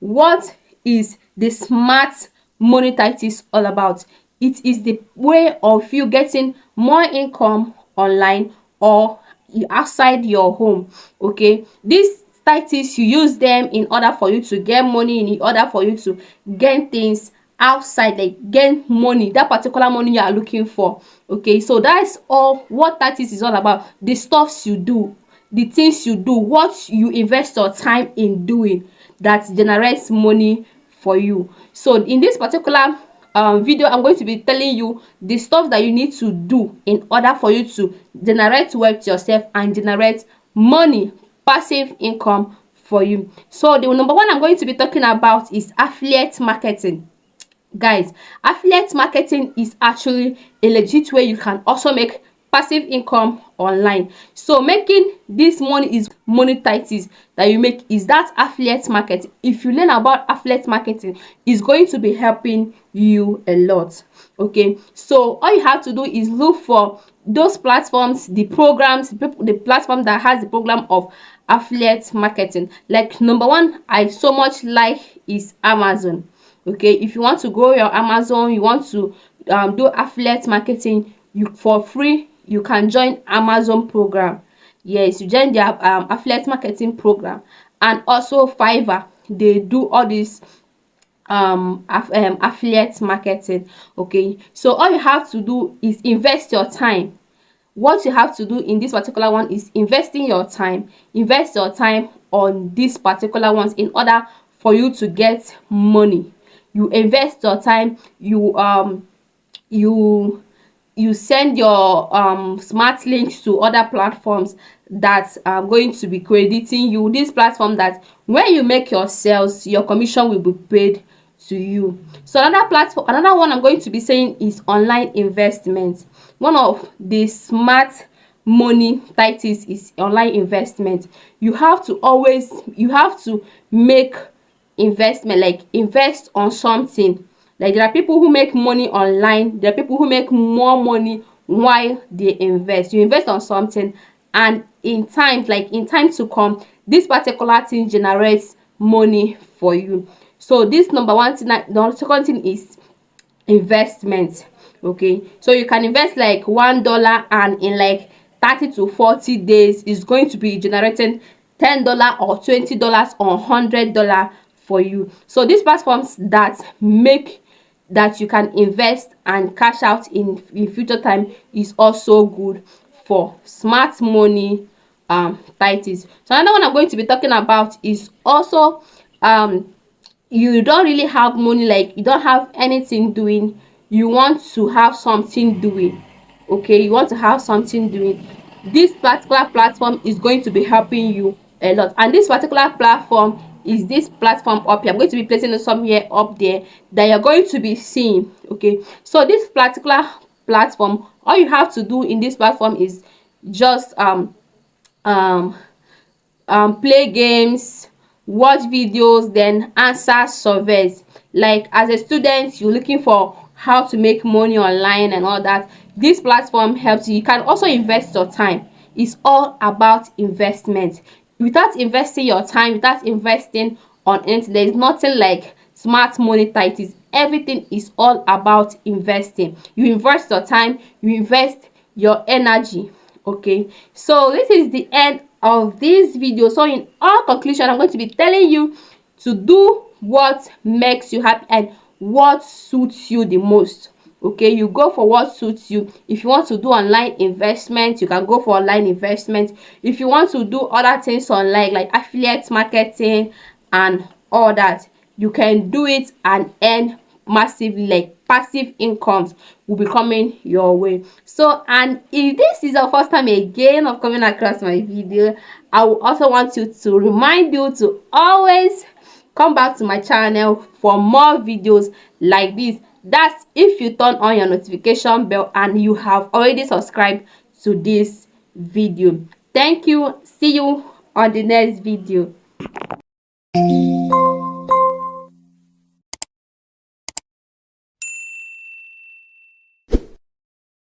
what is the smart money tactics all about? It is the way of you getting more income online or outside your home. Okay, these tactics, you use them in order for you to get money, in order for you to gain things outside, like gain money, that particular money you are looking for. Okay, so that's all what tactics is all about. The stuffs you do, the things you do, what you invest your time in doing that generates money for you. So in this particular video, I'm going to be telling you the stuff that you need to do in order for you to generate wealth yourself and generate money, passive income for you. So the number one I'm going to be talking about is affiliate marketing. Guys, affiliate marketing is actually a legit way you can also make passive income online. So making this money is monetizes that you make is that affiliate marketing. If you learn about affiliate marketing, it's going to be helping you a lot. Okay, so all you have to do is look for those platforms, the programs, the platform that has the program of affiliate marketing. Like number one I so much like is Amazon. Okay, if you want to grow your Amazon, you want to do affiliate marketing, you for free you can join Amazon program. Yes, you join their affiliate marketing program. And also Fiverr, they do all this affiliate marketing. Okay, so all you have to do is invest your time. What you have to do in this particular one is investing your time, invest your time on these particular ones in order for you to get money. You invest your time, you send your smart links to other platforms that are going to be crediting you, this platform that when you make your sales, your commission will be paid to you. So another platform, another one I'm going to be saying is online investment. One of the smart money tactics is online investment. You have to make investment, like invest on something. Like there are people who make money online, there are people who make more money while they invest. You invest on something, and in times, like in time to come, this particular thing generates money for you. So this number one thing. The second thing is investment. Okay, so you can invest like $1, and in like 30 to 40 days is going to be generating $10 or $20 or $100 for you. So these platforms that make that you can invest and cash out in future time is also good for smart money tactics. So another one I'm going to be talking about is also you don't really have money, like you don't have anything doing, you want to have something doing. Okay, you want to have something doing, this particular platform is going to be helping you a lot. And this particular platform is this platform up here. I'm going to be placing it somewhere up there that you're going to be seeing. Okay, so this particular platform, all you have to do in this platform is just um play games, watch videos, then answer surveys. Like as a student, you're looking for how to make money online and all that, this platform helps you. You can also invest your time. It's all about investment. Without investing your time, without investing on anything, there is nothing like smart money tactics. Everything is all about investing. You invest your time, you invest your energy. Okay, so this is the end of this video. So in all conclusion, I'm going to be telling you to do what makes you happy and what suits you the most. Okay, you go for what suits you. If you want to do online investment, you can go for online investment. If you want to do other things online like affiliate marketing and all that, you can do it and earn massively, like passive incomes will be coming your way. So, and if this is your first time again of coming across my video, I will also want you to remind you to always come back to my channel for more videos like this. That's if you turn on your notification bell and you have already subscribed to this video. Thank you. See you on the next video.